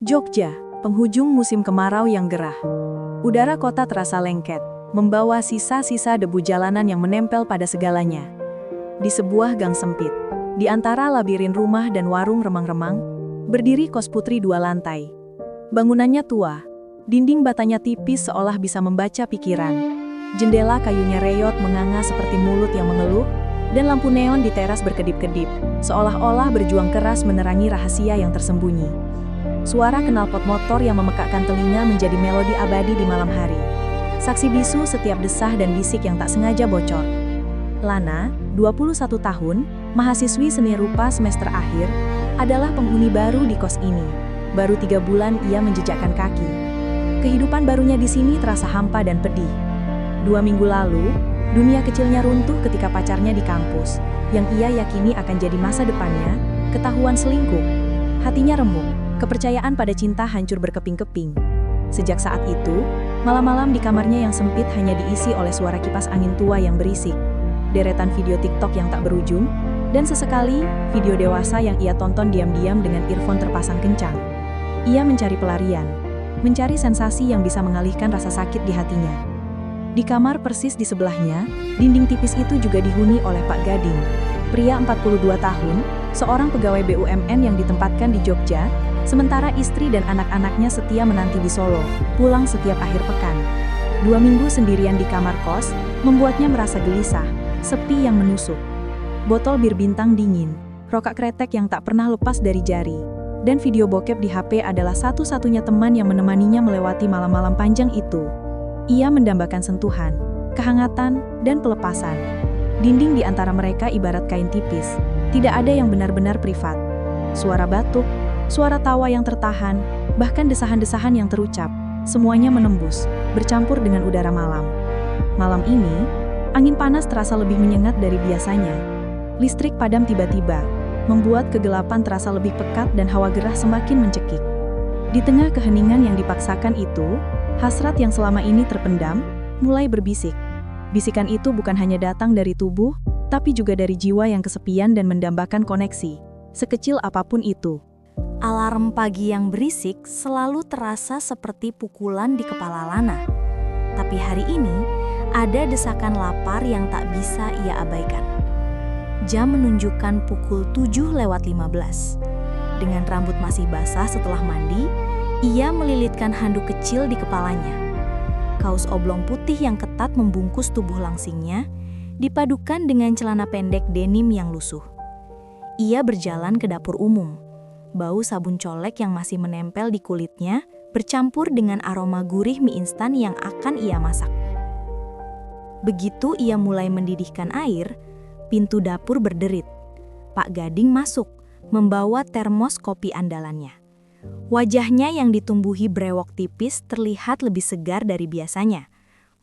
Jogja, penghujung musim kemarau yang gerah. Udara kota terasa lengket, membawa sisa-sisa debu jalanan yang menempel pada segalanya. Di sebuah gang sempit, di antara labirin rumah dan warung remang-remang, berdiri kos putri 2 lantai. Bangunannya tua, dinding batanya tipis seolah bisa membaca pikiran. Jendela kayunya reyot menganga seperti mulut yang mengeluh, dan lampu neon di teras berkedip-kedip, seolah-olah berjuang keras menerangi rahasia yang tersembunyi. Suara knalpot motor yang memekakkan telinga menjadi melodi abadi di malam hari. Saksi bisu setiap desah dan bisik yang tak sengaja bocor. Lana, 21 tahun, mahasiswi seni rupa semester akhir, adalah penghuni baru di kos ini. Baru 3 bulan ia menjejakkan kaki. Kehidupan barunya di sini terasa hampa dan pedih. 2 minggu lalu, dunia kecilnya runtuh ketika pacarnya di kampus, yang ia yakini akan jadi masa depannya, ketahuan selingkuh. Hatinya remuk. Kepercayaan pada cinta hancur berkeping-keping. Sejak saat itu, malam-malam di kamarnya yang sempit hanya diisi oleh suara kipas angin tua yang berisik, deretan video TikTok yang tak berujung, dan sesekali video dewasa yang ia tonton diam-diam dengan earphone terpasang kencang. Ia mencari pelarian, mencari sensasi yang bisa mengalihkan rasa sakit di hatinya. Di kamar persis di sebelahnya, dinding tipis itu juga dihuni oleh Pak Gading, pria 42 tahun, seorang pegawai BUMN yang ditempatkan di Jogja, sementara istri dan anak-anaknya setia menanti di Solo, pulang setiap akhir pekan. 2 minggu sendirian di kamar kos, membuatnya merasa gelisah, sepi yang menusuk. Botol bir bintang dingin, rokak kretek yang tak pernah lepas dari jari, dan video bokep di HP adalah satu-satunya teman yang menemaninya melewati malam-malam panjang itu. Ia mendambakan sentuhan, kehangatan, dan pelepasan. Dinding di antara mereka ibarat kain tipis, tidak ada yang benar-benar privat. Suara batuk, suara tawa yang tertahan, bahkan desahan-desahan yang terucap, semuanya menembus, bercampur dengan udara malam. Malam ini, angin panas terasa lebih menyengat dari biasanya. Listrik padam tiba-tiba, membuat kegelapan terasa lebih pekat dan hawa gerah semakin mencekik. Di tengah keheningan yang dipaksakan itu, hasrat yang selama ini terpendam, mulai berbisik. Bisikan itu bukan hanya datang dari tubuh, tapi juga dari jiwa yang kesepian dan mendambakan koneksi, sekecil apapun itu. Alarm pagi yang berisik selalu terasa seperti pukulan di kepala Lana. Tapi hari ini, ada desakan lapar yang tak bisa ia abaikan. Jam menunjukkan pukul 7:15. Dengan rambut masih basah setelah mandi, ia melilitkan handuk kecil di kepalanya. Kaos oblong putih yang ketat membungkus tubuh langsingnya, dipadukan dengan celana pendek denim yang lusuh. Ia berjalan ke dapur umum. Bau sabun colek yang masih menempel di kulitnya bercampur dengan aroma gurih mie instan yang akan ia masak. Begitu ia mulai mendidihkan air, pintu dapur berderit. Pak Gading masuk, membawa termos kopi andalannya. Wajahnya yang ditumbuhi brewok tipis terlihat lebih segar dari biasanya,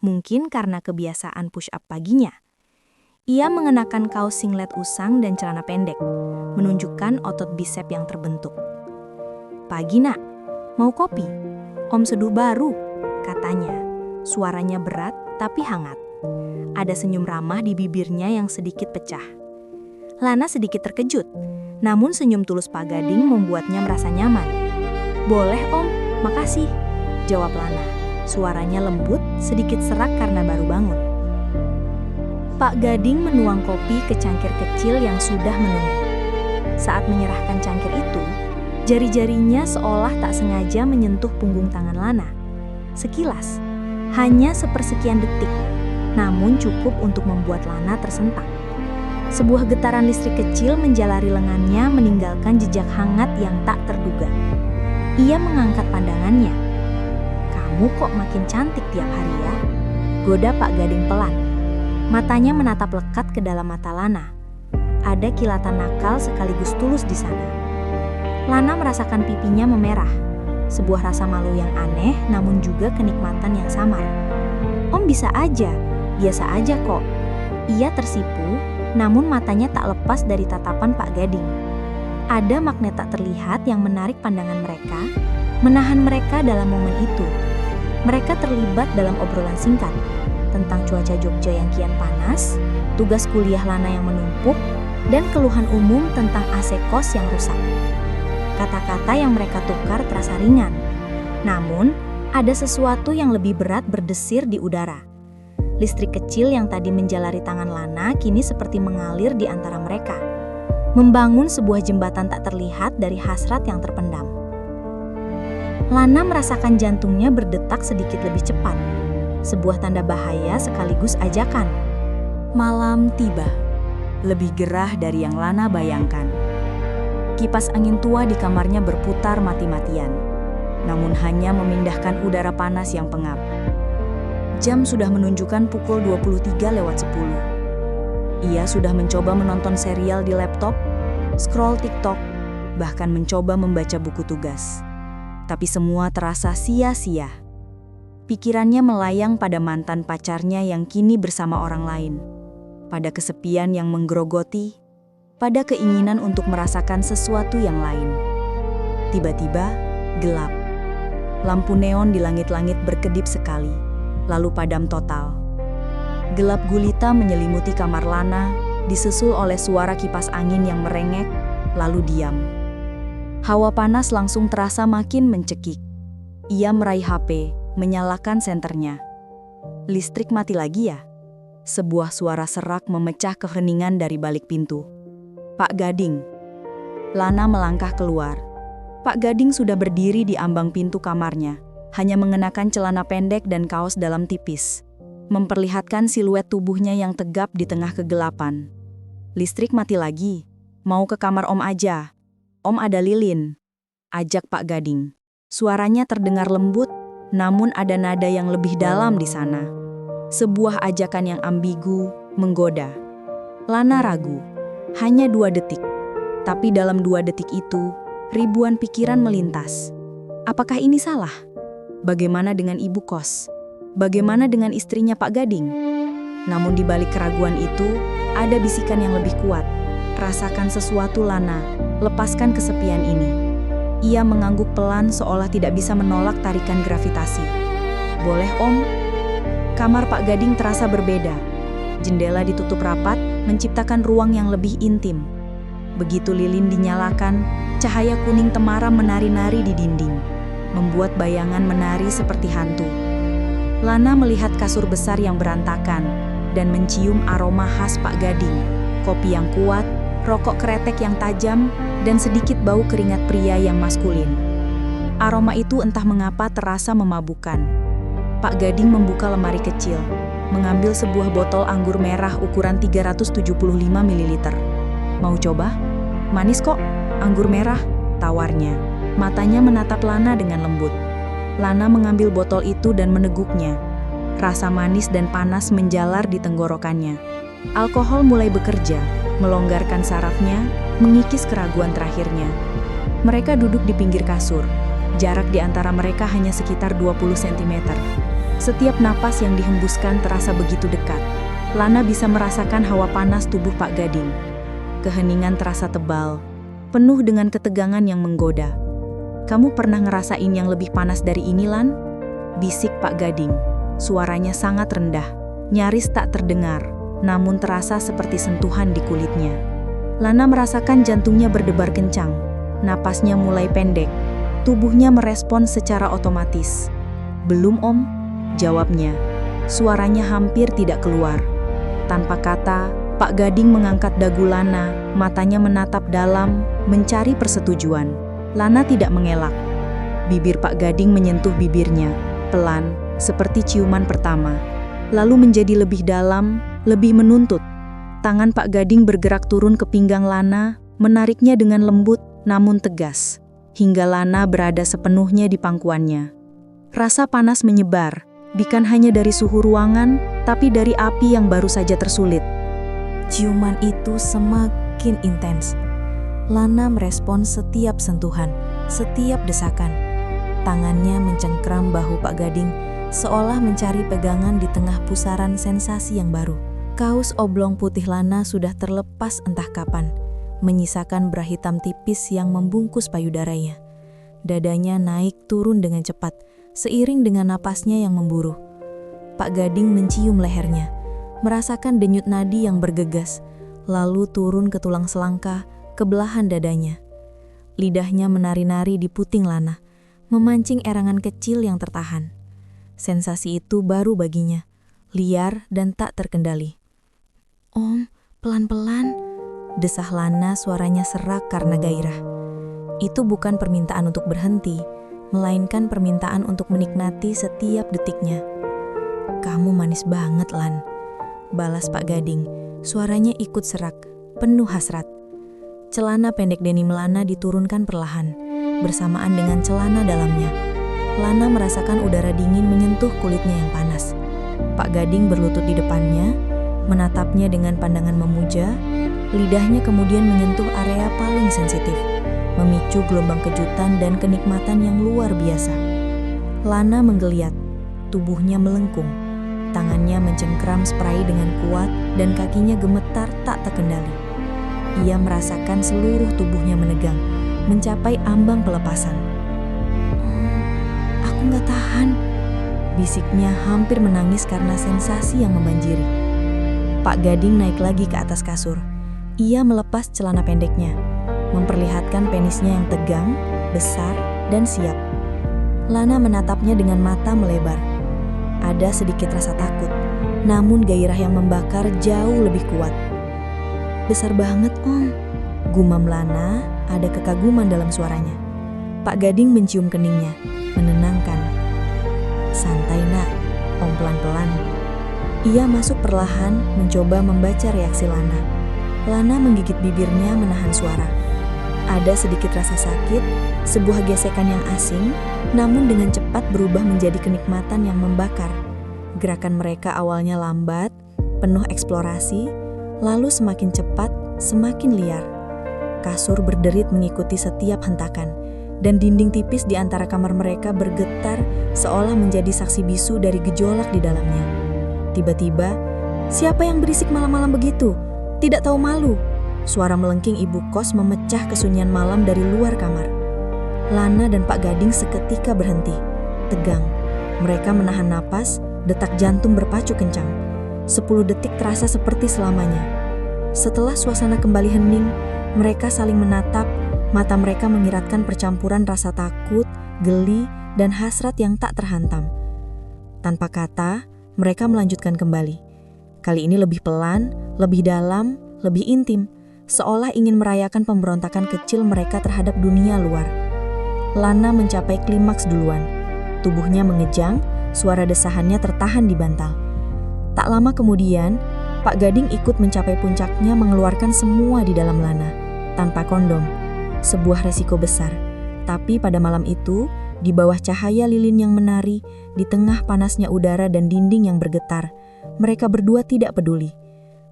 mungkin karena kebiasaan push up paginya. Ia mengenakan kaos singlet usang dan celana pendek, menunjukkan otot bisep yang terbentuk. "Pagi nak, mau kopi? Om seduh baru," katanya. Suaranya berat tapi hangat. Ada senyum ramah di bibirnya yang sedikit pecah. Lana sedikit terkejut, namun senyum tulus Pak Gading membuatnya merasa nyaman. "Boleh om, makasih," jawab Lana. Suaranya lembut, sedikit serak karena baru bangun. Pak Gading menuang kopi ke cangkir kecil yang sudah menunggu. Saat menyerahkan cangkir itu, jari-jarinya seolah tak sengaja menyentuh punggung tangan Lana. Sekilas, hanya sepersekian detik, namun cukup untuk membuat Lana tersentak. Sebuah getaran listrik kecil menjalari lengannya meninggalkan jejak hangat yang tak terduga. Ia mengangkat pandangannya. "Kamu kok makin cantik tiap hari ya?" goda Pak Gading pelan. Matanya menatap lekat ke dalam mata Lana. Ada kilatan nakal sekaligus tulus di sana. Lana merasakan pipinya memerah. Sebuah rasa malu yang aneh namun juga kenikmatan yang samar. "Om bisa aja, biasa aja kok." Ia tersipu, namun matanya tak lepas dari tatapan Pak Gading. Ada magnet tak terlihat yang menarik pandangan mereka, menahan mereka dalam momen itu. Mereka terlibat dalam obrolan singkat tentang cuaca Jogja yang kian panas, tugas kuliah Lana yang menumpuk, dan keluhan umum tentang AC kos yang rusak. Kata-kata yang mereka tukar terasa ringan. Namun, ada sesuatu yang lebih berat berdesir di udara. Listrik kecil yang tadi menjalari tangan Lana kini seperti mengalir di antara mereka, membangun sebuah jembatan tak terlihat dari hasrat yang terpendam. Lana merasakan jantungnya berdetak sedikit lebih cepat, sebuah tanda bahaya sekaligus ajakan. Malam tiba, lebih gerah dari yang Lana bayangkan. Kipas angin tua di kamarnya berputar mati-matian, namun hanya memindahkan udara panas yang pengap. Jam sudah menunjukkan pukul 23:10. Ia sudah mencoba menonton serial di laptop, scroll TikTok, bahkan mencoba membaca buku tugas. Tapi semua terasa sia-sia. Pikirannya melayang pada mantan pacarnya yang kini bersama orang lain, pada kesepian yang menggerogoti, pada keinginan untuk merasakan sesuatu yang lain. Tiba-tiba, gelap. Lampu neon di langit-langit berkedip sekali, lalu padam total. Gelap gulita menyelimuti kamar Lana, disusul oleh suara kipas angin yang merengek, lalu diam. Hawa panas langsung terasa makin mencekik. Ia meraih HP, menyalakan senternya. Listrik mati lagi ya? Sebuah suara serak memecah keheningan dari balik pintu. Pak Gading. Lana melangkah keluar. Pak Gading sudah berdiri di ambang pintu kamarnya, hanya mengenakan celana pendek dan kaos dalam tipis, memperlihatkan siluet tubuhnya yang tegap di tengah kegelapan. Listrik mati lagi. Mau ke kamar Om aja. Om ada lilin. Ajak Pak Gading. Suaranya terdengar lembut, namun ada nada yang lebih dalam di sana. Sebuah ajakan yang ambigu, menggoda. Lana ragu. Hanya 2 detik. Tapi dalam 2 detik itu, ribuan pikiran melintas. Apakah ini salah? Bagaimana dengan ibu kos? Bagaimana dengan istrinya Pak Gading? Namun di balik keraguan itu, ada bisikan yang lebih kuat. Rasakan sesuatu Lana, lepaskan kesepian ini. Ia mengangguk pelan seolah tidak bisa menolak tarikan gravitasi. Boleh Om? Kamar Pak Gading terasa berbeda. Jendela ditutup rapat, menciptakan ruang yang lebih intim. Begitu lilin dinyalakan, cahaya kuning temaram menari-nari di dinding, membuat bayangan menari seperti hantu. Lana melihat kasur besar yang berantakan dan mencium aroma khas Pak Gading, kopi yang kuat, rokok kretek yang tajam, dan sedikit bau keringat pria yang maskulin. Aroma itu entah mengapa terasa memabukkan. Pak Gading membuka lemari kecil, mengambil sebuah botol anggur merah ukuran 375 ml. Mau coba? Manis kok, anggur merah, tawarnya. Matanya menatap Lana dengan lembut. Lana mengambil botol itu dan meneguknya. Rasa manis dan panas menjalar di tenggorokannya. Alkohol mulai bekerja, melonggarkan sarafnya, mengikis keraguan terakhirnya. Mereka duduk di pinggir kasur. Jarak di antara mereka hanya sekitar 20 cm. Setiap napas yang dihembuskan terasa begitu dekat. Lana bisa merasakan hawa panas tubuh Pak Gading. Keheningan terasa tebal, penuh dengan ketegangan yang menggoda. Kamu pernah ngerasain yang lebih panas dari ini, Lan? Bisik Pak Gading. Suaranya sangat rendah, nyaris tak terdengar, namun terasa seperti sentuhan di kulitnya. Lana merasakan jantungnya berdebar kencang, napasnya mulai pendek, tubuhnya merespons secara otomatis. Belum Om, jawabnya. Suaranya hampir tidak keluar. Tanpa kata, Pak Gading mengangkat dagu Lana, matanya menatap dalam, mencari persetujuan. Lana tidak mengelak. Bibir Pak Gading menyentuh bibirnya, pelan, seperti ciuman pertama. Lalu menjadi lebih dalam, lebih menuntut. Tangan Pak Gading bergerak turun ke pinggang Lana, menariknya dengan lembut namun tegas, hingga Lana berada sepenuhnya di pangkuannya. Rasa panas menyebar, bukan hanya dari suhu ruangan, tapi dari api yang baru saja tersulit. Ciuman itu semakin intens. Lana merespons setiap sentuhan, setiap desakan. Tangannya mencengkram bahu Pak Gading, seolah mencari pegangan di tengah pusaran sensasi yang baru. Kaos oblong putih Lana sudah terlepas entah kapan, menyisakan bra hitam tipis yang membungkus payudaranya. Dadanya naik turun dengan cepat, seiring dengan napasnya yang memburu. Pak Gading mencium lehernya, merasakan denyut nadi yang bergegas, lalu turun ke tulang selangka, ke belahan dadanya. Lidahnya menari-nari di puting Lana, memancing erangan kecil yang tertahan. Sensasi itu baru baginya, liar dan tak terkendali. "Om, pelan-pelan," desah Lana, suaranya serak karena gairah. Itu bukan permintaan untuk berhenti, melainkan permintaan untuk menikmati setiap detiknya. "Kamu manis banget, Lan," balas Pak Gading, suaranya ikut serak, penuh hasrat. Celana pendek denim Lana diturunkan perlahan, bersamaan dengan celana dalamnya. Lana merasakan udara dingin menyentuh kulitnya yang panas. Pak Gading berlutut di depannya, menatapnya dengan pandangan memuja. Lidahnya kemudian menyentuh area paling sensitif, memicu gelombang kejutan dan kenikmatan yang luar biasa. Lana menggeliat, tubuhnya melengkung, tangannya mencengkram spray dengan kuat dan kakinya gemetar tak terkendali. Ia merasakan seluruh tubuhnya menegang, mencapai ambang pelepasan. "Aku nggak tahan," bisiknya hampir menangis karena sensasi yang membanjiri. Pak Gading naik lagi ke atas kasur. Ia melepas celana pendeknya, memperlihatkan penisnya yang tegang, besar, dan siap. Lana menatapnya dengan mata melebar. Ada sedikit rasa takut, namun gairah yang membakar jauh lebih kuat. "Besar banget, Om," gumam Lana, ada kekaguman dalam suaranya. Pak Gading mencium keningnya, menenangkan. "Santai, Nak, Om pelan-pelan." Ia masuk perlahan, mencoba membaca reaksi Lana. Lana menggigit bibirnya menahan suara. Ada sedikit rasa sakit, sebuah gesekan yang asing, namun dengan cepat berubah menjadi kenikmatan yang membakar. Gerakan mereka awalnya lambat, penuh eksplorasi, lalu semakin cepat, semakin liar. Kasur berderit mengikuti setiap hentakan, dan dinding tipis di antara kamar mereka bergetar seolah menjadi saksi bisu dari gejolak di dalamnya. Tiba-tiba, "Siapa yang berisik malam-malam begitu? Tidak tahu malu?" Suara melengking ibu kos memecah kesunyian malam dari luar kamar. Lana dan Pak Gading seketika berhenti, tegang. Mereka menahan napas, detak jantung berpacu kencang. 10 detik terasa seperti selamanya. Setelah suasana kembali hening, mereka saling menatap, mata mereka menyiratkan percampuran rasa takut, geli, dan hasrat yang tak terhantam. Tanpa kata, mereka melanjutkan kembali. Kali ini lebih pelan, lebih dalam, lebih intim, seolah ingin merayakan pemberontakan kecil mereka terhadap dunia luar. Lana mencapai klimaks duluan. Tubuhnya mengejang, suara desahannya tertahan di bantal. Tak lama kemudian, Pak Gading ikut mencapai puncaknya mengeluarkan semua di dalam Lana, tanpa kondom. Sebuah resiko besar. Tapi pada malam itu, di bawah cahaya lilin yang menari, di tengah panasnya udara dan dinding yang bergetar, mereka berdua tidak peduli.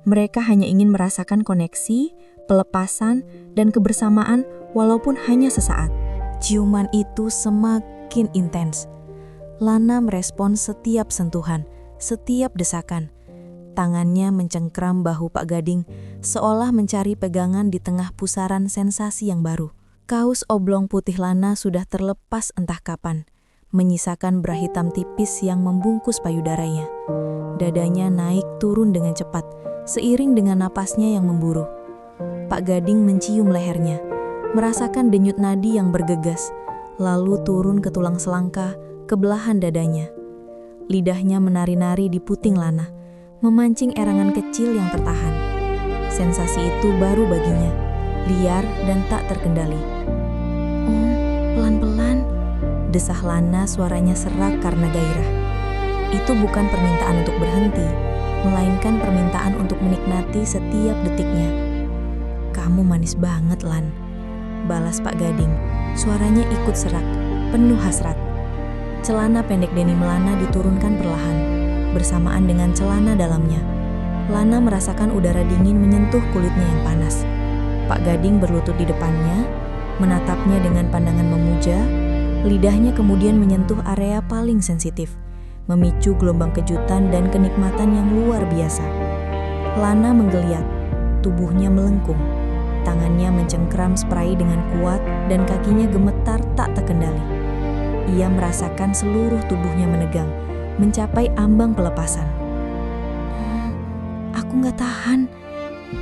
Mereka hanya ingin merasakan koneksi, pelepasan, dan kebersamaan walaupun hanya sesaat. Ciuman itu semakin intens. Lana merespon setiap sentuhan, setiap desakan. Tangannya mencengkram bahu Pak Gading, seolah mencari pegangan di tengah pusaran sensasi yang baru. Kaos oblong putih Lana sudah terlepas entah kapan, menyisakan bra hitam tipis yang membungkus payudaranya. Dadanya naik turun dengan cepat, seiring dengan napasnya yang memburu. Pak Gading mencium lehernya, merasakan denyut nadi yang bergegas, lalu turun ke tulang selangka, ke belahan dadanya. Lidahnya menari-nari di puting Lana, memancing erangan kecil yang tertahan. Sensasi itu baru baginya, liar dan tak terkendali. "Om, pelan-pelan," desah Lana, suaranya serak karena gairah. Itu bukan permintaan untuk berhenti, melainkan permintaan untuk menikmati setiap detiknya. "Kamu manis banget, Lan," balas Pak Gading, suaranya ikut serak, penuh hasrat. Celana pendek denim Lana diturunkan perlahan, bersamaan dengan celana dalamnya. Lana merasakan udara dingin menyentuh kulitnya yang panas. Pak Gading berlutut di depannya, menatapnya dengan pandangan memuja. Lidahnya kemudian menyentuh area paling sensitif, memicu gelombang kejutan dan kenikmatan yang luar biasa. Lana menggeliat, tubuhnya melengkung, tangannya mencengkram spray dengan kuat dan kakinya gemetar tak terkendali. Ia merasakan seluruh tubuhnya menegang, mencapai ambang pelepasan. "Aku nggak tahan,"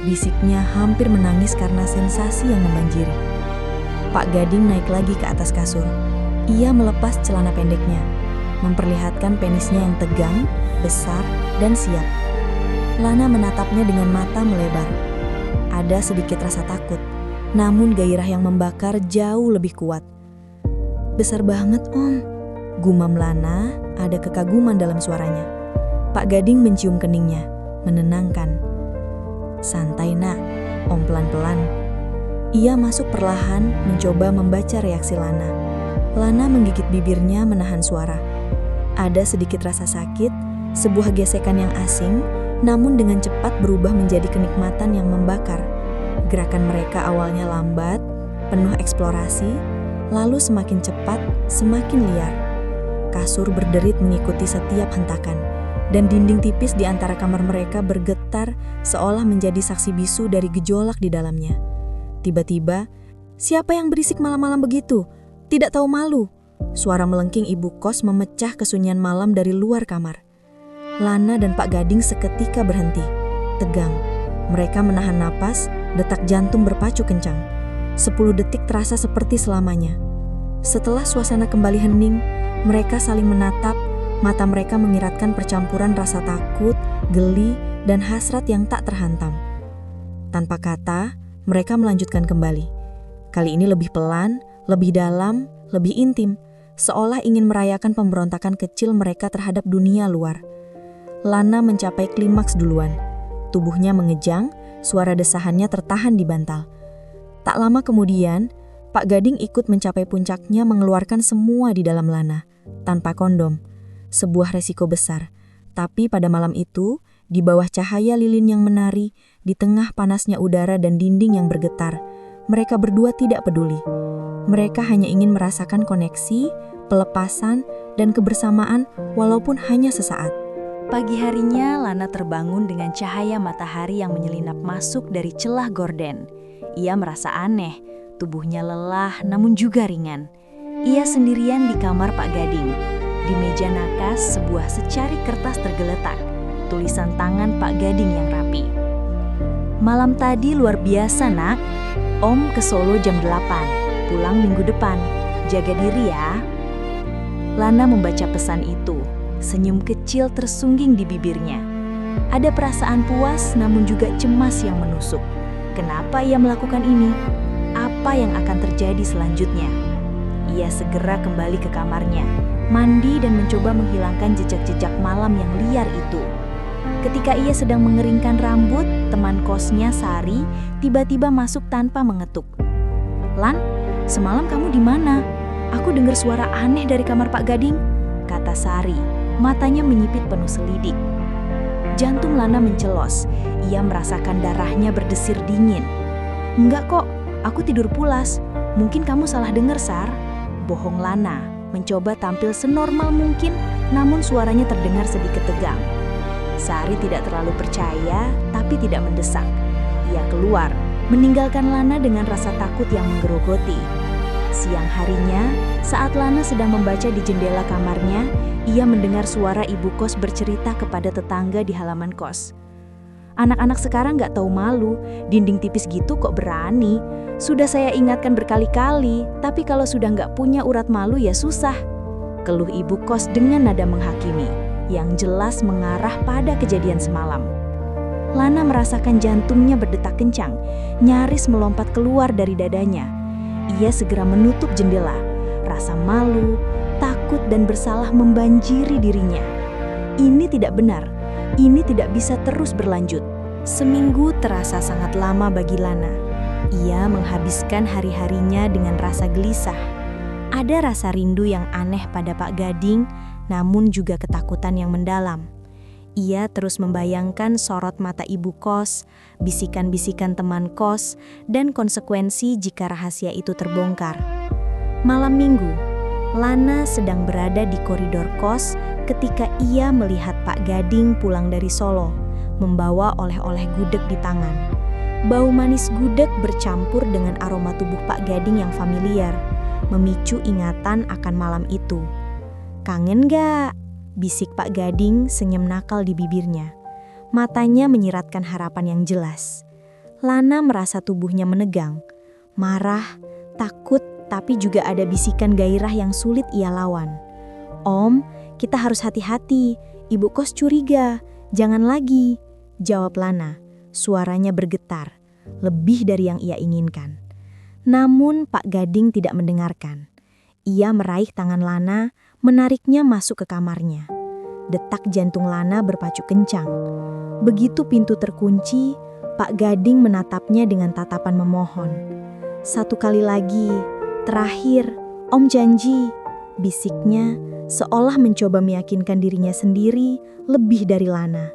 bisiknya hampir menangis karena sensasi yang membanjiri. Pak Gading naik lagi ke atas kasur. Ia melepas celana pendeknya, memperlihatkan penisnya yang tegang, besar, dan siap. Lana menatapnya dengan mata melebar. Ada sedikit rasa takut, namun gairah yang membakar jauh lebih kuat. "Besar banget, Om," gumam Lana, ada kekaguman dalam suaranya. Pak Gading mencium keningnya, menenangkan. "Santai, Nak, Om pelan-pelan." Ia masuk perlahan, mencoba membaca reaksi Lana. Lana menggigit bibirnya menahan suara. Ada sedikit rasa sakit, sebuah gesekan yang asing, namun dengan cepat berubah menjadi kenikmatan yang membakar. Gerakan mereka awalnya lambat, penuh eksplorasi, lalu semakin cepat, semakin liar. Kasur berderit mengikuti setiap hentakan, dan dinding tipis di antara kamar mereka bergetar seolah menjadi saksi bisu dari gejolak di dalamnya. Tiba-tiba, "Siapa yang berisik malam-malam begitu? Tidak tahu malu?" Suara melengking ibu kos memecah kesunyian malam dari luar kamar. Lana dan Pak Gading seketika berhenti, tegang. Mereka menahan napas, detak jantung berpacu kencang. 10 detik terasa seperti selamanya. Setelah suasana kembali hening, mereka saling menatap, mata mereka menyiratkan percampuran rasa takut, geli, dan hasrat yang tak terhantam. Tanpa kata, mereka melanjutkan kembali. Kali ini lebih pelan, lebih dalam, lebih intim, seolah ingin merayakan pemberontakan kecil mereka terhadap dunia luar. Lana mencapai klimaks duluan. Tubuhnya mengejang, suara desahannya tertahan di bantal. Tak lama kemudian, Pak Gading ikut mencapai puncaknya mengeluarkan semua di dalam Lana, tanpa kondom. Sebuah resiko besar. Tapi pada malam itu, di bawah cahaya lilin yang menari, di tengah panasnya udara dan dinding yang bergetar, mereka berdua tidak peduli. Mereka hanya ingin merasakan koneksi, pelepasan, dan kebersamaan walaupun hanya sesaat. Pagi harinya, Lana terbangun dengan cahaya matahari yang menyelinap masuk dari celah gorden. Ia merasa aneh, tubuhnya lelah namun juga ringan. Ia sendirian di kamar Pak Gading. Di meja nakas, sebuah secari kertas tergeletak, tulisan tangan Pak Gading yang rapi. "Malam tadi luar biasa, Nak. Om ke Solo jam 8, pulang minggu depan. Jaga diri ya." Lana membaca pesan itu. Senyum kecil tersungging di bibirnya. Ada perasaan puas namun juga cemas yang menusuk. Kenapa ia melakukan ini? Apa yang akan terjadi selanjutnya? Ia segera kembali ke kamarnya, mandi dan mencoba menghilangkan jejak-jejak malam yang liar itu. Ketika ia sedang mengeringkan rambut, teman kosnya, Sari, tiba-tiba masuk tanpa mengetuk. "Lan, semalam kamu di mana? Aku dengar suara aneh dari kamar Pak Gading," kata Sari. Matanya menyipit penuh selidik. Jantung Lana mencelos. Ia merasakan darahnya berdesir dingin. "Enggak kok, aku tidur pulas. Mungkin kamu salah dengar, Sar." Bohong Lana, mencoba tampil senormal mungkin, namun suaranya terdengar sedikit tegang. Sari tidak terlalu percaya, tapi tidak mendesak. Ia keluar, meninggalkan Lana dengan rasa takut yang menggerogoti. Siang harinya, saat Lana sedang membaca di jendela kamarnya, ia mendengar suara ibu kos bercerita kepada tetangga di halaman kos. "Anak-anak sekarang gak tahu malu, dinding tipis gitu kok berani. Sudah saya ingatkan berkali-kali, tapi kalau sudah gak punya urat malu ya susah," keluh ibu kos dengan nada menghakimi, yang jelas mengarah pada kejadian semalam. Lana merasakan jantungnya berdetak kencang, nyaris melompat keluar dari dadanya. Ia segera menutup jendela. Rasa malu, takut dan bersalah membanjiri dirinya. Ini tidak benar. Ini tidak bisa terus berlanjut. Seminggu terasa sangat lama bagi Lana. Ia menghabiskan hari-harinya dengan rasa gelisah. Ada rasa rindu yang aneh pada Pak Gading, namun juga ketakutan yang mendalam. Ia terus membayangkan sorot mata ibu kos, bisikan-bisikan teman kos, dan konsekuensi jika rahasia itu terbongkar. Malam minggu, Lana sedang berada di koridor kos ketika ia melihat Pak Gading pulang dari Solo, membawa oleh-oleh gudeg di tangan. Bau manis gudeg bercampur dengan aroma tubuh Pak Gading yang familiar, memicu ingatan akan malam itu. "Kangen gak?" bisik Pak Gading senyum nakal di bibirnya. Matanya menyiratkan harapan yang jelas. Lana merasa tubuhnya menegang, marah, takut, tapi juga ada bisikan gairah yang sulit ia lawan. "Om, kita harus hati-hati, ibu kos curiga, jangan lagi," jawab Lana. Suaranya bergetar, lebih dari yang ia inginkan. Namun Pak Gading tidak mendengarkan. Ia meraih tangan Lana, menariknya masuk ke kamarnya. Detak jantung Lana berpacu kencang. Begitu pintu terkunci, Pak Gading menatapnya dengan tatapan memohon. "Satu kali lagi, terakhir, Om janji," bisiknya seolah mencoba meyakinkan dirinya sendiri lebih dari Lana.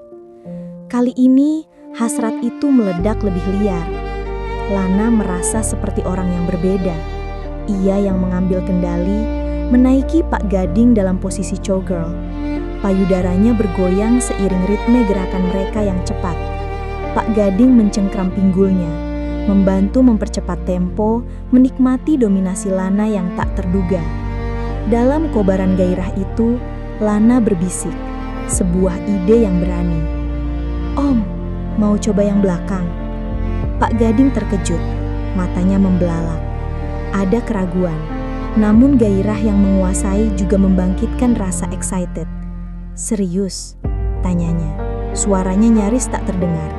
Kali ini, hasrat itu meledak lebih liar. Lana merasa seperti orang yang berbeda. Ia yang mengambil kendali, menaiki Pak Gading dalam posisi showgirl. Payudaranya bergoyang seiring ritme gerakan mereka yang cepat. Pak Gading mencengkram pinggulnya, membantu mempercepat tempo, menikmati dominasi Lana yang tak terduga. Dalam kobaran gairah itu, Lana berbisik, sebuah ide yang berani. "Om, mau coba yang belakang?" Pak Gading terkejut, matanya membelalak. Ada keraguan, namun gairah yang menguasai juga membangkitkan rasa excited. "Serius?" tanyanya. Suaranya nyaris tak terdengar.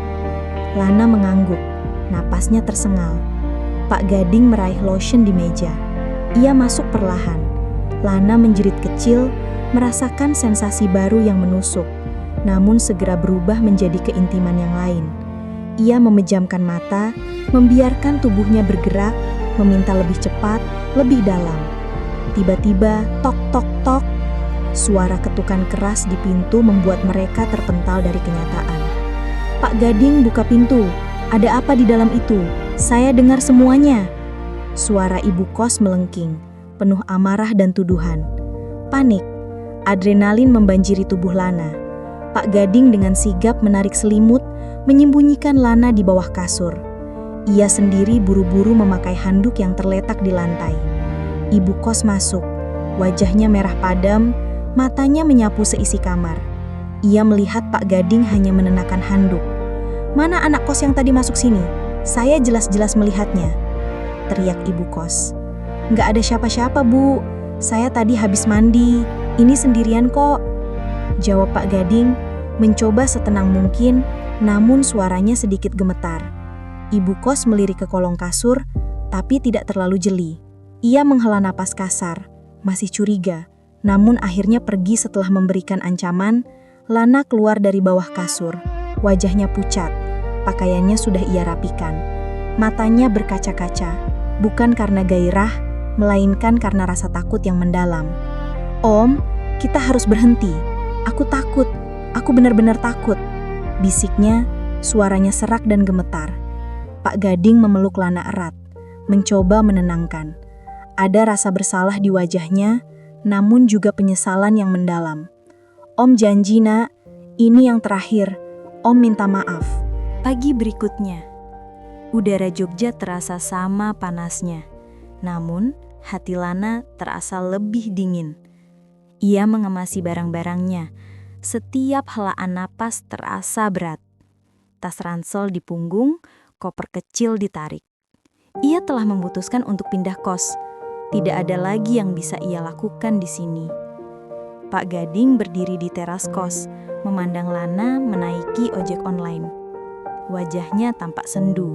Lana mengangguk, napasnya tersengal. Pak Gading meraih lotion di meja. Ia masuk perlahan. Lana menjerit kecil, merasakan sensasi baru yang menusuk, namun segera berubah menjadi keintiman yang lain. Ia memejamkan mata, membiarkan tubuhnya bergerak, meminta lebih cepat, lebih dalam. Tiba-tiba, tok tok tok, suara ketukan keras di pintu membuat mereka terpental dari kenyataan. "Pak Gading, buka pintu. Ada apa di dalam itu? Saya dengar semuanya." Suara ibu kos melengking, penuh amarah dan tuduhan. Panik, adrenalin membanjiri tubuh Lana. Pak Gading dengan sigap menarik selimut, menyembunyikan Lana di bawah kasur. Ia sendiri buru-buru memakai handuk yang terletak di lantai. Ibu kos masuk, wajahnya merah padam, matanya menyapu seisi kamar. Ia melihat Pak Gading hanya menenangkan handuk. "Mana anak kos yang tadi masuk sini? Saya jelas-jelas melihatnya," teriak ibu kos. "Nggak ada siapa-siapa, Bu. Saya tadi habis mandi. Ini sendirian kok," jawab Pak Gading, mencoba setenang mungkin, namun suaranya sedikit gemetar. Ibu kos melirik ke kolong kasur, tapi tidak terlalu jeli. Ia menghela napas kasar, masih curiga, namun akhirnya pergi setelah memberikan ancaman. Lana keluar dari bawah kasur, wajahnya pucat, pakaiannya sudah ia rapikan. Matanya berkaca-kaca, bukan karena gairah, melainkan karena rasa takut yang mendalam. "Om, kita harus berhenti. Aku takut, aku benar-benar takut," bisiknya, suaranya serak dan gemetar. Pak Gading memeluk Lana erat, mencoba menenangkan. Ada rasa bersalah di wajahnya, namun juga penyesalan yang mendalam. "Om janji, Nak, ini yang terakhir. Om minta maaf." Pagi berikutnya, udara Jogja terasa sama panasnya. Namun, hati Lana terasa lebih dingin. Ia mengemasi barang-barangnya. Setiap helaan napas terasa berat. Tas ransel di punggung, koper kecil ditarik. Ia telah memutuskan untuk pindah kos. Tidak ada lagi yang bisa ia lakukan di sini. Pak Gading berdiri di teras kos, memandang Lana menaiki ojek online. Wajahnya tampak sendu.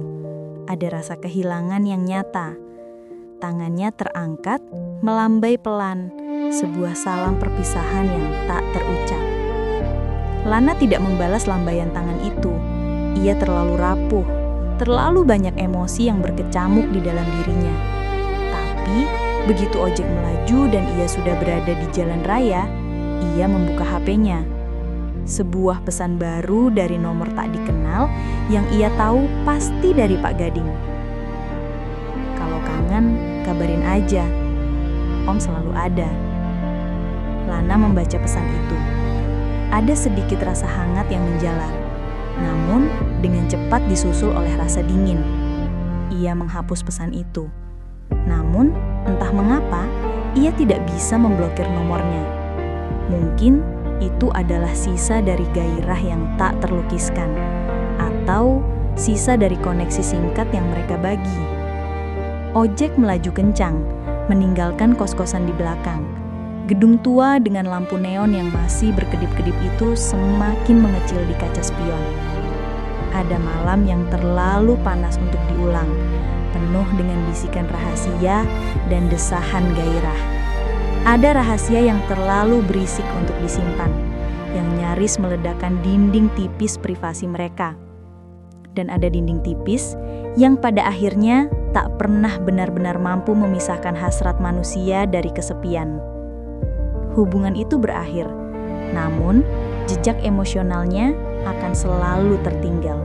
Ada rasa kehilangan yang nyata. Tangannya terangkat, melambai pelan, sebuah salam perpisahan yang tak terucap. Lana tidak membalas lambaian tangan itu. Ia terlalu rapuh, terlalu banyak emosi yang berkecamuk di dalam dirinya. Tapi, begitu ojek melaju dan ia sudah berada di jalan raya, ia membuka HP-nya. Sebuah pesan baru dari nomor tak dikenal yang ia tahu pasti dari Pak Gading. "Kalau kangen, kabarin aja. Om selalu ada." Lana membaca pesan itu. Ada sedikit rasa hangat yang menjalar, namun dengan cepat disusul oleh rasa dingin. Ia menghapus pesan itu. Namun, entah mengapa, ia tidak bisa memblokir nomornya. Mungkin itu adalah sisa dari gairah yang tak terlukiskan, atau sisa dari koneksi singkat yang mereka bagi. Ojek melaju kencang, meninggalkan kos-kosan di belakang. Gedung tua dengan lampu neon yang masih berkedip-kedip itu semakin mengecil di kaca spion. Ada malam yang terlalu panas untuk diulang, penuh dengan bisikan rahasia dan desahan gairah. Ada rahasia yang terlalu berisik untuk disimpan, yang nyaris meledakkan dinding tipis privasi mereka. Dan ada dinding tipis yang pada akhirnya tak pernah benar-benar mampu memisahkan hasrat manusia dari kesepian. Hubungan itu berakhir, namun jejak emosionalnya akan selalu tertinggal.